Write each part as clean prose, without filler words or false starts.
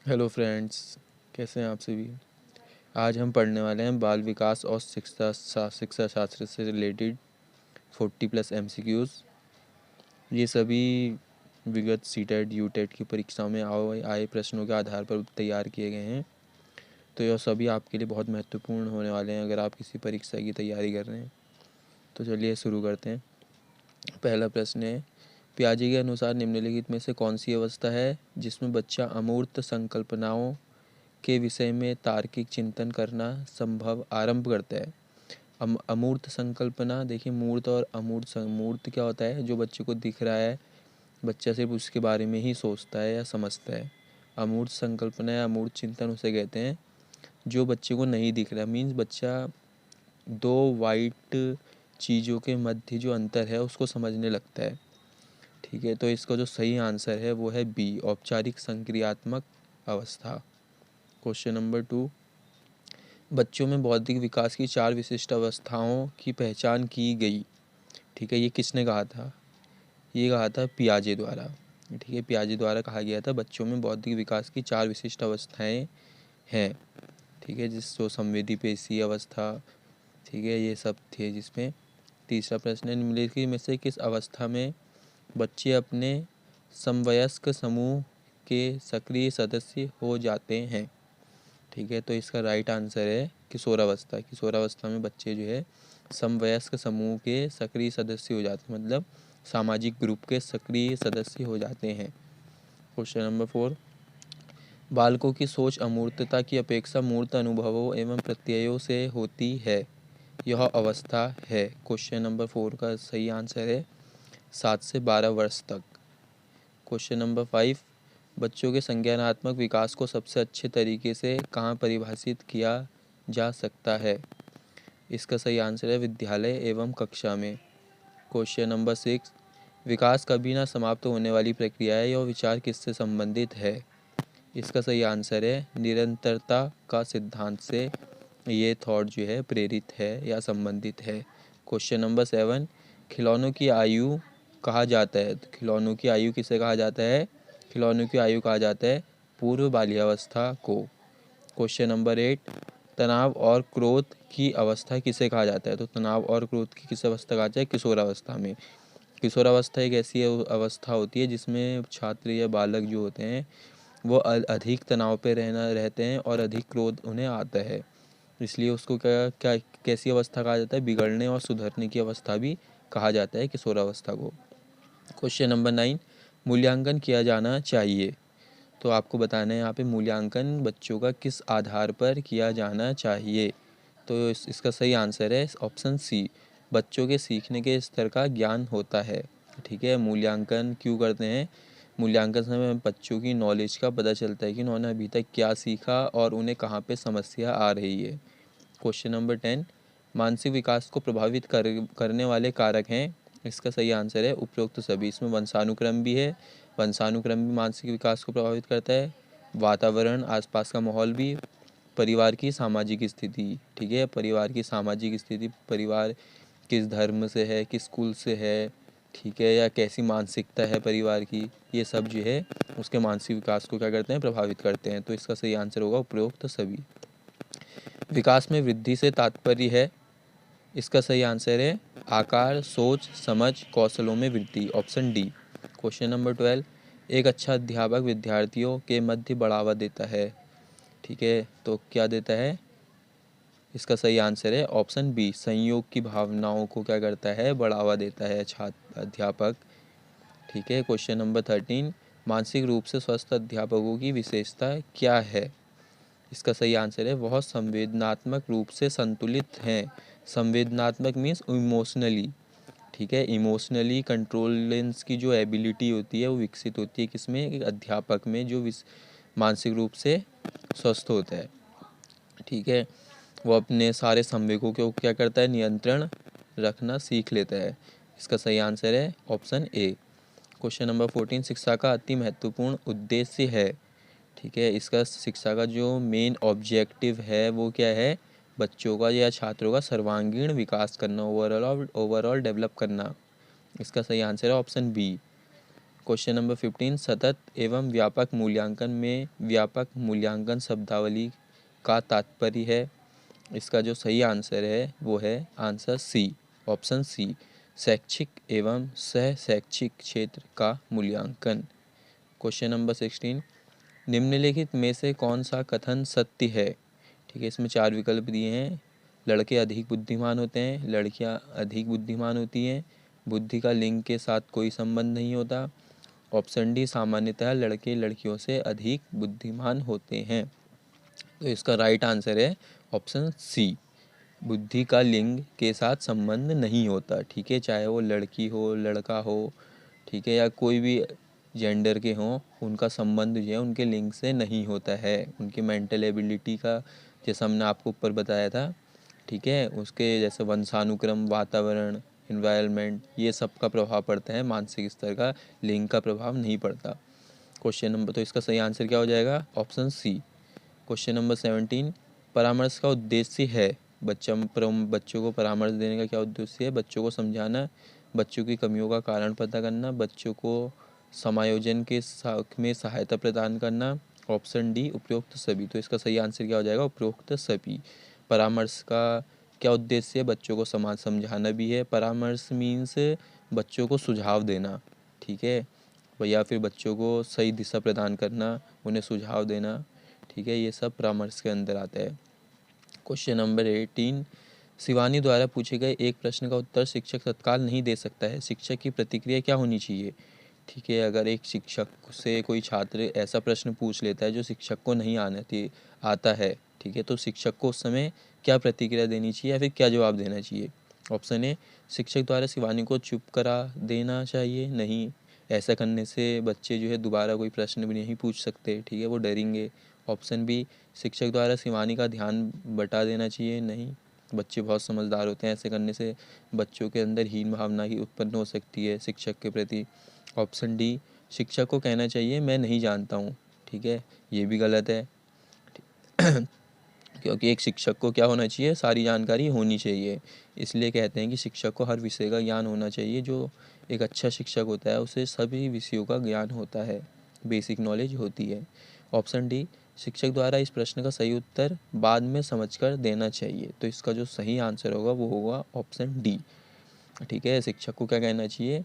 Hello friends, कैसे हैं आप सभी। आज हम पढ़ने वाले हैं बाल विकास और शिक्षा शास्त्र से रिलेटेड 40+ MCQs। ये सभी विगत सीटेट यूटेट की परीक्षाओं में आए प्रश्नों के आधार पर तैयार किए गए हैं। तो यह सभी आपके लिए बहुत महत्वपूर्ण होने वाले हैं अगर आप किसी परीक्षा की तैयारी कर रहे हैं। तो चलिए शुरू करते हैं। पहला प्रश्न है, पियाजे के अनुसार निम्नलिखित में से कौन सी अवस्था है जिसमें बच्चा अमूर्त संकल्पनाओं के विषय में तार्किक चिंतन करना संभव आरंभ करता है। अमूर्त संकल्पना, देखिए मूर्त और अमूर्त। मूर्त क्या होता है? जो बच्चे को दिख रहा है, बच्चा सिर्फ उसके बारे में ही सोचता है या समझता है। अमूर्त संकल्पना या अमूर्त चिंतन उसे कहते हैं जो बच्चे को नहीं दिख रहा। मीन्स बच्चा दो वाइट चीज़ों के मध्य जो अंतर है उसको समझने लगता है। ठीक है, तो इसका जो सही आंसर है वो है बी, औपचारिक संक्रियात्मक अवस्था। क्वेश्चन नंबर 2, बच्चों में बौद्धिक विकास की 4 विशिष्ट अवस्थाओं की पहचान की गई। ठीक है, ये किसने कहा था? ये कहा था पियाजे द्वारा। ठीक है, पियाजे द्वारा कहा गया था बच्चों में बौद्धिक विकास की 4 विशिष्ट अवस्थाएं हैं। ठीक है, जिसको संवेदी पेशी अवस्था, ठीक है, ये सब थे जिसमें। तीसरा प्रश्न है, निम्नलिखित में से किस अवस्था में बच्चे अपने समवयस्क समूह के सक्रिय सदस्य हो जाते हैं? ठीक है, तो इसका राइट आंसर है किशोरावस्था। किशोरावस्था में बच्चे जो है समवयस्क समूह के सक्रिय सदस्य हो जाते हैं, मतलब सामाजिक ग्रुप के सक्रिय सदस्य हो जाते हैं। क्वेश्चन नंबर 4, बालकों की सोच अमूर्तता की अपेक्षा मूर्त अनुभवों एवं प्रत्ययों से होती है, यह अवस्था है। क्वेश्चन नंबर 4 का सही आंसर है 7 से 12 वर्ष तक। क्वेश्चन नंबर 5, बच्चों के संज्ञानात्मक विकास को सबसे अच्छे तरीके से कहाँ परिभाषित किया जा सकता है? इसका सही आंसर है विद्यालय एवं कक्षा में। क्वेश्चन नंबर 6, विकास कभी ना समाप्त होने वाली प्रक्रिया है, यह विचार किससे संबंधित है? इसका सही आंसर है निरंतरता का सिद्धांत से ये थॉट जो है प्रेरित है या संबंधित है। क्वेश्चन नंबर 7, खिलौनों की आयु कहा जाता है, तो खिलौनों की आयु किसे कहा जाता है? खिलौनों की आयु कहा जाता है पूर्व बाल्यावस्था को। क्वेश्चन नंबर 8, तनाव और क्रोध की अवस्था किसे कहा जाता है? तो तनाव और क्रोध की किस अवस्था कहा जाता है? किशोरावस्था में। किशोरावस्था एक ऐसी अवस्था होती है जिसमें छात्र या बालक जो होते हैं वो अधिक तनाव पे रहते हैं और अधिक क्रोध उन्हें आता है। इसलिए उसको क्या क्या कैसी अवस्था कहा जाता है? बिगड़ने और सुधरने की अवस्था भी कहा जाता है किशोरावस्था को। क्वेश्चन नंबर 9, मूल्यांकन किया जाना चाहिए। तो आपको बताना है यहाँ पे मूल्यांकन बच्चों का किस आधार पर किया जाना चाहिए। तो इसका सही आंसर है ऑप्शन सी, बच्चों के सीखने के स्तर का ज्ञान होता है। ठीक है, मूल्यांकन क्यों करते हैं? मूल्यांकन समय बच्चों की नॉलेज का पता चलता है कि उन्होंने अभी तक क्या सीखा और उन्हें कहाँ पे समस्या आ रही है। क्वेश्चन नंबर 10, मानसिक विकास को प्रभावित करने वाले कारक हैं। इसका सही आंसर है उपरोक्त सभी। इसमें वंशानुक्रम भी है, वंशानुक्रम भी मानसिक विकास को प्रभावित करता है, वातावरण आसपास का माहौल भी, परिवार की सामाजिक स्थिति। ठीक है, परिवार की सामाजिक स्थिति, परिवार किस धर्म से है, किस कुल से है, ठीक है, या कैसी मानसिकता है परिवार की, ये सब जो है उसके मानसिक विकास को क्या करते हैं? प्रभावित करते हैं। तो इसका सही आंसर होगा उपरोक्त सभी। विकास में वृद्धि से तात्पर्य है, इसका सही आंसर है आकार, सोच, समझ, कौशलों में वृद्धि, ऑप्शन डी। क्वेश्चन नंबर 12, एक अच्छा अध्यापक विद्यार्थियों के मध्य बढ़ावा देता है। ठीक है, तो क्या देता है? इसका सही आंसर है ऑप्शन बी, संयोग की भावनाओं को क्या करता है? बढ़ावा देता है छात्र अध्यापक। ठीक है, क्वेश्चन नंबर 13, मानसिक रूप से स्वस्थ अध्यापकों की विशेषता क्या है? इसका सही आंसर है वह संवेदनात्मक रूप से संतुलित हैं। संवेदनात्मक मीन्स इमोशनली। ठीक है, इमोशनली कंट्रोलेंस की जो एबिलिटी होती है वो विकसित होती है किसमें? एक अध्यापक में जो मानसिक रूप से स्वस्थ होता है। ठीक है, वो अपने सारे संवेगों को क्या करता है? नियंत्रण रखना सीख लेता है। इसका सही आंसर है ऑप्शन ए। क्वेश्चन नंबर 14, शिक्षा का अति महत्वपूर्ण उद्देश्य है। ठीक है, इसका शिक्षा का जो मेन ऑब्जेक्टिव है वो क्या है? बच्चों का या छात्रों का सर्वांगीण विकास करना, ओवरऑल डेवलप करना। इसका सही आंसर है ऑप्शन बी। क्वेश्चन नंबर 15, सतत एवं व्यापक मूल्यांकन में व्यापक मूल्यांकन शब्दावली का तात्पर्य है। इसका जो सही आंसर है वो है आंसर सी, ऑप्शन सी, शैक्षिक एवं सह शैक्षिक क्षेत्र का मूल्यांकन। क्वेश्चन नंबर 16, निम्नलिखित में से कौन सा कथन सत्य है? ठीक है, इसमें 4 विकल्प दिए हैं। लड़के अधिक बुद्धिमान होते हैं, लड़कियां अधिक बुद्धिमान होती हैं, बुद्धि का लिंग के साथ कोई संबंध नहीं होता, ऑप्शन डी, सामान्यतः लड़के लड़कियों से अधिक बुद्धिमान होते हैं। तो इसका राइट आंसर है ऑप्शन सी, बुद्धि का लिंग के साथ संबंध नहीं होता। ठीक है, चाहे वो लड़की हो, लड़का हो, ठीक है, या कोई भी जेंडर के हों, उनका संबंध जो है उनके लिंग से नहीं होता है। उनकी मेंटल एबिलिटी का, जैसा हमने आपको ऊपर बताया था, ठीक है, उसके जैसे वंशानुक्रम, वातावरण, इन्वायरमेंट, ये सब का प्रभाव पड़ता है, मानसिक स्तर का, लिंग का प्रभाव नहीं पड़ता। क्वेश्चन नंबर, तो इसका सही आंसर क्या हो जाएगा? Option C. क्वेश्चन नंबर 17, परामर्श का उद्देश्य है। बच्चों को परामर्श देने का क्या उद्देश्य है? बच्चों को समझाना, बच्चों की कमियों का कारण पता करना, बच्चों को समायोजन के में सहायता प्रदान करना, ऑप्शन डी, उपरोक्त सभी। तो इसका सही आंसर क्या हो जाएगा? उपरोक्त सभी। परामर्श का क्या उद्देश्य है? बच्चों को समझाना भी है। परामर्श मीन्स बच्चों को सुझाव देना, ठीक है, या फिर बच्चों को सही दिशा प्रदान करना, उन्हें सुझाव देना, ठीक है, ये सब परामर्श के अंदर आता है। क्वेश्चन नंबर 18, शिवानी द्वारा पूछे गए एक प्रश्न का उत्तर शिक्षक तत्काल नहीं दे सकता है, शिक्षक की प्रतिक्रिया क्या होनी चाहिए? ठीक है, अगर एक शिक्षक से कोई छात्र ऐसा प्रश्न पूछ लेता है जो शिक्षक को नहीं आता है, ठीक है, तो शिक्षक को उस समय क्या प्रतिक्रिया देनी चाहिए या फिर क्या जवाब देना चाहिए? ऑप्शन ए, शिक्षक द्वारा शिवानी को चुप करा देना चाहिए, नहीं, ऐसा करने से बच्चे जो है दोबारा कोई प्रश्न भी नहीं पूछ सकते, ठीक है, वो डरेंगे। ऑप्शन बी, शिक्षक द्वारा शिवानी का ध्यान बटा देना चाहिए, नहीं, बच्चे बहुत समझदार होते हैं, ऐसे करने से बच्चों के अंदर हीन भावना ही उत्पन्न हो सकती है शिक्षक के प्रति। ऑप्शन डी, शिक्षक को कहना चाहिए मैं नहीं जानता हूँ, ठीक है, ये भी गलत है क्योंकि एक शिक्षक को क्या होना चाहिए? सारी जानकारी होनी चाहिए। इसलिए कहते हैं कि शिक्षक को हर विषय का ज्ञान होना चाहिए। जो एक अच्छा शिक्षक होता है उसे सभी विषयों का ज्ञान होता है, बेसिक नॉलेज होती है। ऑप्शन डी, शिक्षक द्वारा इस प्रश्न का सही उत्तर बाद में समझकर देना चाहिए। तो इसका जो सही आंसर होगा वो होगा ऑप्शन डी, ठीक है। शिक्षक को क्या कहना चाहिए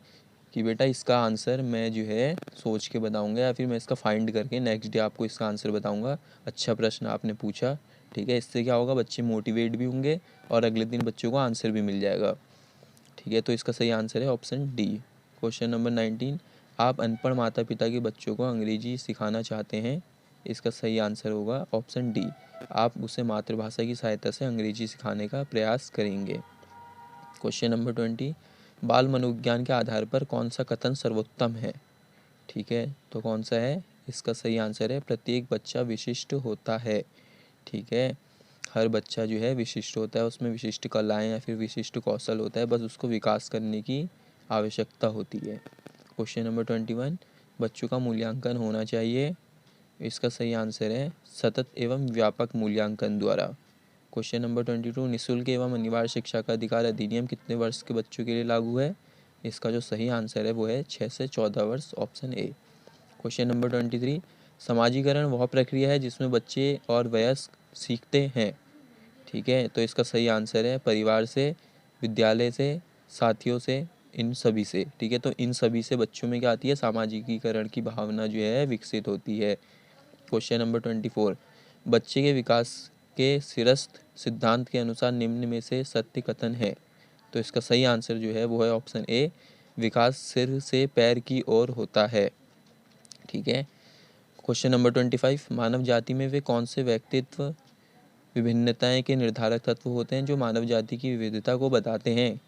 कि बेटा इसका आंसर मैं जो है सोच के बताऊंगा, या फिर मैं इसका फाइंड करके नेक्स्ट डे आपको इसका आंसर बताऊंगा। अच्छा प्रश्न आपने पूछा, ठीक है, इससे क्या होगा? बच्चे मोटिवेट भी होंगे और अगले दिन बच्चों को आंसर भी मिल जाएगा, ठीक है। तो इसका सही आंसर है ऑप्शन डी। क्वेश्चन नंबर 19, आप अनपढ़ माता पिता के बच्चों को अंग्रेजी सिखाना चाहते हैं, इसका सही आंसर होगा ऑप्शन डी, आप उसे मातृभाषा की सहायता से अंग्रेजी सिखाने का प्रयास करेंगे। क्वेश्चन नंबर 20, बाल मनोविज्ञान के आधार पर कौन सा कथन सर्वोत्तम है? ठीक है, तो कौन सा है? इसका सही आंसर है प्रत्येक बच्चा विशिष्ट होता है, ठीक है। हर बच्चा जो है विशिष्ट होता है, उसमें विशिष्ट कलाएं या फिर विशिष्ट कौशल होता है, बस उसको विकास करने की आवश्यकता होती है। क्वेश्चन नंबर 21, बच्चों का मूल्यांकन होना चाहिए, इसका सही आंसर है सतत एवं व्यापक मूल्यांकन द्वारा। क्वेश्चन नंबर 22, निःशुल्क एवं अनिवार्य शिक्षा का अधिकार अधिनियम कितने वर्ष के बच्चों के लिए लागू है? इसका जो सही आंसर है वो है 6 से 14 वर्ष, ऑप्शन ए। क्वेश्चन नंबर 23, समाजीकरण वह प्रक्रिया है जिसमें बच्चे और वयस्क सीखते हैं, ठीक है, तो इसका सही आंसर है परिवार से, विद्यालय से, साथियों से, इन सभी से, ठीक है। तो इन सभी से बच्चों में क्या आती है? सामाजिकीकरण की भावना जो है विकसित होती है। क्वेश्चन नंबर 24, बच्चे के विकास के सिरस्थ सिद्धांत के अनुसार निम्न में से सत्य कथन है? तो इसका सही आंसर जो है वो है ऑप्शन ए, विकास सिर से पैर की ओर होता है, ठीक है। क्वेश्चन नंबर 25, मानव जाति में वे कौन से व्यक्तित्व विभिन्नताएं के निर्धारक तत्व होते हैं जो मानव जाति की विविधता को बताते हैं?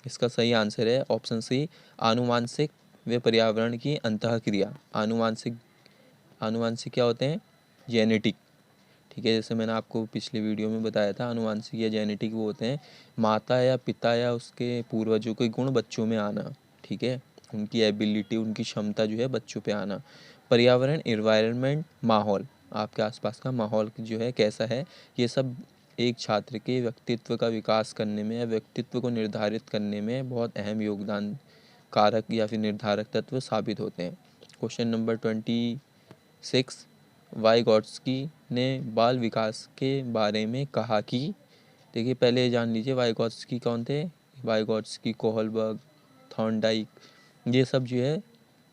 इसका सही आंसर है ऑप्शन सी, आनुवांशिक व पर्यावरण की अंतःक्रिया। आनुवांशिक क्या होते हैं? जेनेटिक, ठीक है, जैसे मैंने आपको पिछले वीडियो में बताया था, आनुवांशिक या जेनेटिक वो होते हैं माता या पिता या उसके पूर्वजों के गुण बच्चों में आना, ठीक है, उनकी एबिलिटी, उनकी क्षमता जो है बच्चों पे आना। पर्यावरण, इन्वायरमेंट, माहौल, आपके आसपास का माहौल जो है कैसा है, ये सब एक छात्र के व्यक्तित्व का विकास करने में या व्यक्तित्व को निर्धारित करने में बहुत अहम योगदान कारक या फिर निर्धारक तत्व साबित होते हैं। क्वेश्चन नंबर 26, वाइगॉट्स्की ने बाल विकास के बारे में कहा कि, देखिए पहले जान लीजिए वाइगॉट्स्की कौन थे। वाइगॉट्स्की, कोहलबर्ग, थॉर्नडाइक, ये सब जो है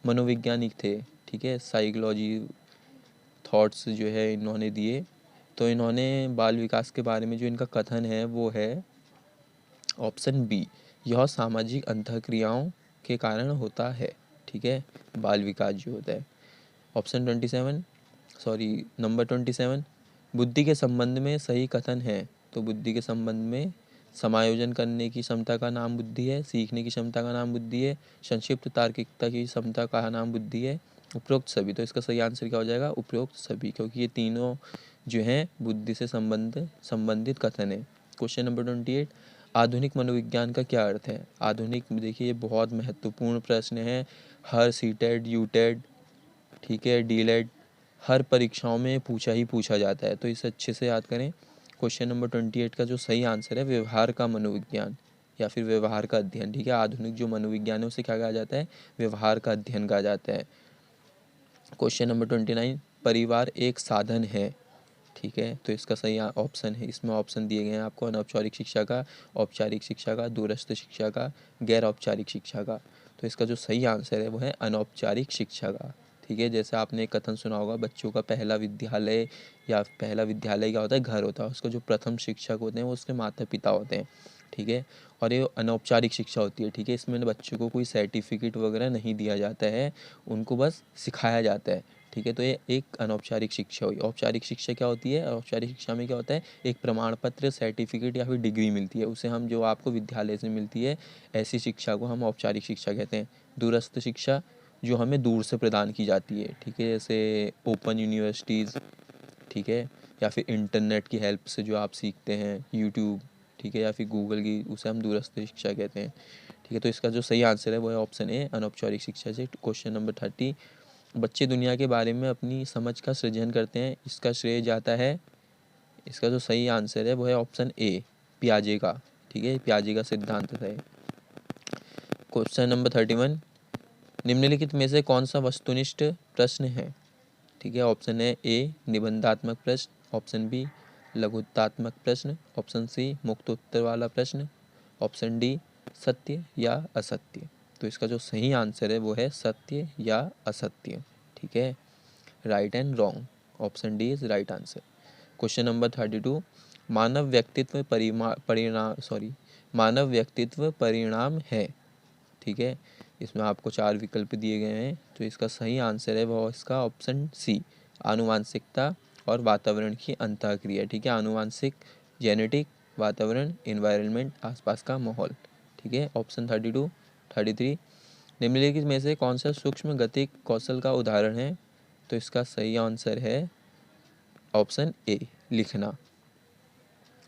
मनोवैज्ञानिक थे, ठीक है। साइकोलॉजी थॉट्स जो है इन्होंने दिए। तो इन्होंने बाल विकास के बारे में जो इनका कथन है वो है ऑप्शन बी, यह सामाजिक अंतःक्रियाओं के कारण होता है, ठीक है, बाल विकास जो होता है। ऑप्शन 27, नंबर 27, बुद्धि के संबंध में सही कथन है। तो बुद्धि के संबंध में समायोजन करने की क्षमता का नाम बुद्धि है, सीखने की क्षमता का नाम बुद्धि है, संक्षिप्त तार्किकता की क्षमता का नाम बुद्धि है, उपरोक्त सभी। तो इसका सही आंसर क्या हो जाएगा, उपरोक्त सभी, क्योंकि ये तीनों जो हैं बुद्धि से संबंधित कथन है। क्वेश्चन नंबर 28, आधुनिक मनोविज्ञान का क्या अर्थ है। आधुनिक, देखिए ये बहुत महत्वपूर्ण प्रश्न है। हर सीटेड, यूटेड, ठीक है, डीलेड, हर परीक्षाओं में पूछा जाता है, तो इसे अच्छे से याद करें। क्वेश्चन नंबर 28 का जो सही आंसर है व्यवहार का मनोविज्ञान या फिर व्यवहार का अध्ययन, ठीक है। आधुनिक जो मनोविज्ञान है उसे क्या कहा जाता है, व्यवहार का अध्ययन कहा जाता है। क्वेश्चन नंबर 29, परिवार एक साधन है, ठीक है। तो इसका सही ऑप्शन है, इसमें ऑप्शन दिए गए हैं आपको, अनौपचारिक शिक्षा का, औपचारिक शिक्षा का, दूरस्थ शिक्षा का, गैर औपचारिक शिक्षा का। तो इसका जो सही आंसर है वो है अनौपचारिक शिक्षा का, ठीक है। जैसे आपने एक कथन सुना होगा, बच्चों का पहला विद्यालय क्या होता है, घर होता है। उसका जो प्रथम शिक्षक होते हैं वो उसके माता पिता होते हैं, ठीक है। और ये अनौपचारिक शिक्षा होती है, ठीक है। इसमें बच्चों को कोई सर्टिफिकेट वगैरह नहीं दिया जाता है, उनको बस सिखाया जाता है, ठीक है। तो ये एक अनौपचारिक शिक्षा हुई। औपचारिक शिक्षा क्या होती है, औपचारिक शिक्षा में क्या होता है, एक प्रमाण पत्र, सर्टिफिकेट या फिर डिग्री मिलती है, उसे हम जो आपको विद्यालय से मिलती है, ऐसी शिक्षा को हम औपचारिक शिक्षा कहते हैं। दूरस्थ शिक्षा जो हमें दूर से प्रदान की जाती है, ठीक है, जैसे ओपन यूनिवर्सिटीज़, ठीक है, या फिर इंटरनेट की हेल्प से जो आप सीखते हैं, यूट्यूब, ठीक है, या फिर गूगल की, उसे हम दूरस्थ शिक्षा कहते हैं, ठीक है। तो इसका जो सही आंसर है वो है ऑप्शन ए, अनौपचारिक शिक्षा से। क्वेश्चन नंबर 30, बच्चे दुनिया के बारे में अपनी समझ का सृजन करते हैं, इसका श्रेय जाता है, इसका जो सही आंसर है वो है ऑप्शन ए, पियाजे का, ठीक है, पियाजे का सिद्धांत है। क्वेश्चन नंबर 31, निम्नलिखित में से कौन सा वस्तुनिष्ठ प्रश्न है, ठीक है। ऑप्शन है ए, निबंधात्मक प्रश्न, ऑप्शन बी, लघुत्तात्मक प्रश्न, ऑप्शन सी, मुक्त उत्तर वाला प्रश्न, ऑप्शन डी, सत्य या असत्य। तो इसका जो सही आंसर है वो है सत्य या असत्य, ठीक है, right and wrong, option D is right answer. Question number 32, मानव व्यक्तित्व परिणाम है, ठीक है। इसमें आपको 4 विकल्प दिए गए हैं, तो इसका सही आंसर है वो इसका ऑप्शन सी, आनुवांशिकता और वातावरण की अंतःक्रिया, ठीक है। आनुवांशिक, जेनेटिक, वातावरण, एनवायरनमेंट, आसपास का माहौल, ठीक है। ऑप्शन 32, 33, निम्नलिखित में से कौन सा सूक्ष्म गतिक कौशल का उदाहरण है। तो इसका सही आंसर है ऑप्शन ए, लिखना।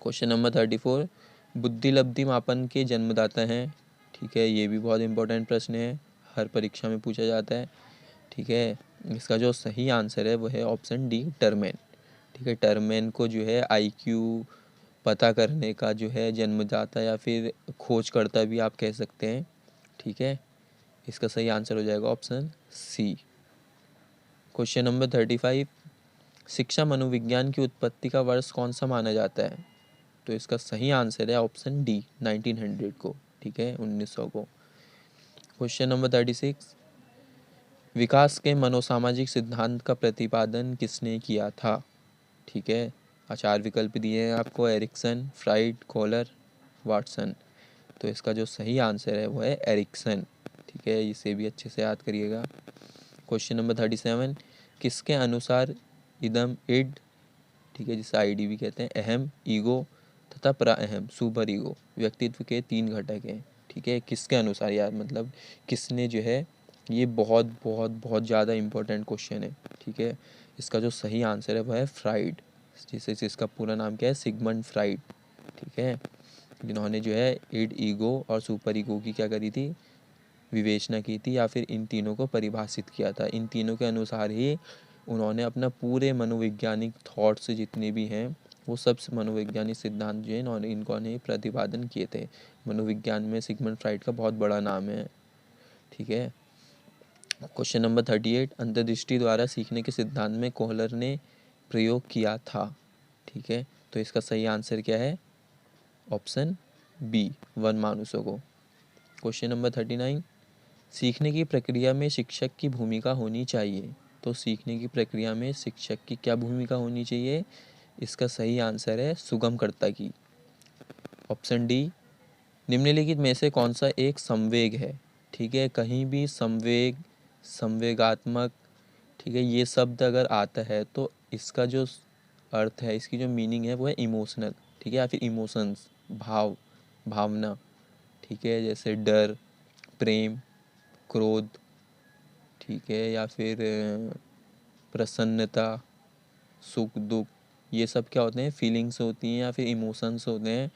क्वेश्चन नंबर 34, बुद्धिलब्धि मापन के जन्मदाता हैं, ठीक है। ये भी बहुत इंपॉर्टेंट प्रश्न है, हर परीक्षा में पूछा जाता है, ठीक है। इसका जो सही आंसर है वो है ऑप्शन डी, टरमैन, ठीक है। टरमैन को जो है आईक्यू पता करने का जो है जन्मदाता या फिर खोजकर्ता भी आप कह सकते हैं, ठीक है। इसका सही आंसर हो जाएगा ऑप्शन सी। क्वेश्चन नंबर 35, शिक्षा मनोविज्ञान की उत्पत्ति का वर्ष कौन सा माना जाता है। तो इसका सही आंसर है ऑप्शन डी, 1900 को, ठीक है, 1900 को। क्वेश्चन नंबर 36, विकास के मनोसामाजिक सिद्धांत का प्रतिपादन किसने किया था, ठीक है। 4 विकल्प दिए हैं आपको, एरिक्सन, फ्राइड, कोहलर, वाटसन। तो इसका जो सही आंसर है वो है एरिक्सन, ठीक है, इसे भी अच्छे से याद करिएगा। क्वेश्चन नंबर 37, किसके अनुसार इदम, इड, ठीक है, जिसे आईडी भी कहते हैं, अहम, ईगो तथा प्राअहम, सुपर ईगो, व्यक्तित्व के 3 घटक हैं, ठीक है। किसके अनुसार, यार मतलब किसने जो है, ये बहुत बहुत बहुत ज़्यादा इम्पोर्टेंट क्वेश्चन है, ठीक है। इसका जो सही आंसर है वह है फ्राइड, जिसका पूरा नाम क्या है, सिगमंड फ्राइड, ठीक है। जिन्होंने जो है इड, ईगो और सुपर ईगो की क्या करी थी, विवेचना की थी, या फिर इन तीनों को परिभाषित किया था। इन तीनों के अनुसार ही उन्होंने अपना पूरे मनोवैज्ञानिक थॉट्स जितने भी हैं वो सब मनोवैज्ञानिक सिद्धांत जो है इनको ने प्रतिपादन किए थे। मनोविज्ञान में सिगमंड फ्राइड का बहुत बड़ा नाम है, ठीक है। क्वेश्चन नंबर 38, अंतर्दृष्टि द्वारा सीखने के सिद्धांत में कोहलर ने प्रयोग किया था। ठीक है, तो इसका सही आंसर क्या है? ऑप्शन बी, वन मानुषों को। क्वेश्चन नंबर 39, सीखने की प्रक्रिया में शिक्षक की भूमिका होनी चाहिए। तो सीखने की प्रक्रिया में शिक्षक की क्या भूमिका होनी चाहिए? इसका सही आंसर है सुगमकर्ता की। ऑप्शन डी, निम्नलिखित में से कौन सा एक संवेग है? ठीक है, कहीं भी संवेग, संवेगात्मक, ठीक है, ये शब्द अगर आता है तो इसका जो अर्थ है, इसकी जो मीनिंग है वो है इमोशनल। ठीक है, या फिर इमोशंस, भाव, भावना। ठीक है, जैसे डर, प्रेम, क्रोध, ठीक है, या फिर प्रसन्नता, सुख दुख, ये सब क्या होते हैं? फीलिंग्स होती हैं या फिर इमोशंस होते हैं।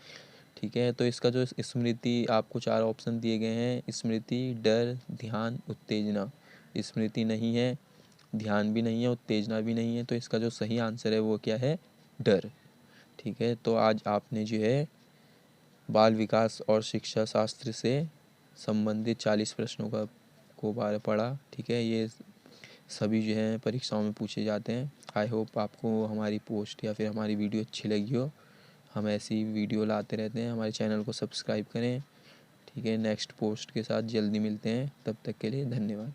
ठीक है, तो इसका जो स्मृति, आपको 4 ऑप्शन दिए गए हैं, स्मृति, डर, ध्यान, उत्तेजना। स्मृति नहीं है, ध्यान भी नहीं है, उत्तेजना भी नहीं है, तो इसका जो सही आंसर है वो क्या है? डर। ठीक है, तो आज आपने जो है बाल विकास और शिक्षा शास्त्र से संबंधित 40 प्रश्नों का को बारे पढ़ा। ठीक है, ये सभी जो हैं परीक्षाओं में पूछे जाते हैं। आई होप आपको हमारी पोस्ट या फिर हमारी वीडियो अच्छी लगी हो। हम ऐसी वीडियो लाते रहते हैं, हमारे चैनल को सब्सक्राइब करें। ठीक है, नेक्स्ट पोस्ट के साथ जल्दी मिलते हैं, तब तक के लिए धन्यवाद।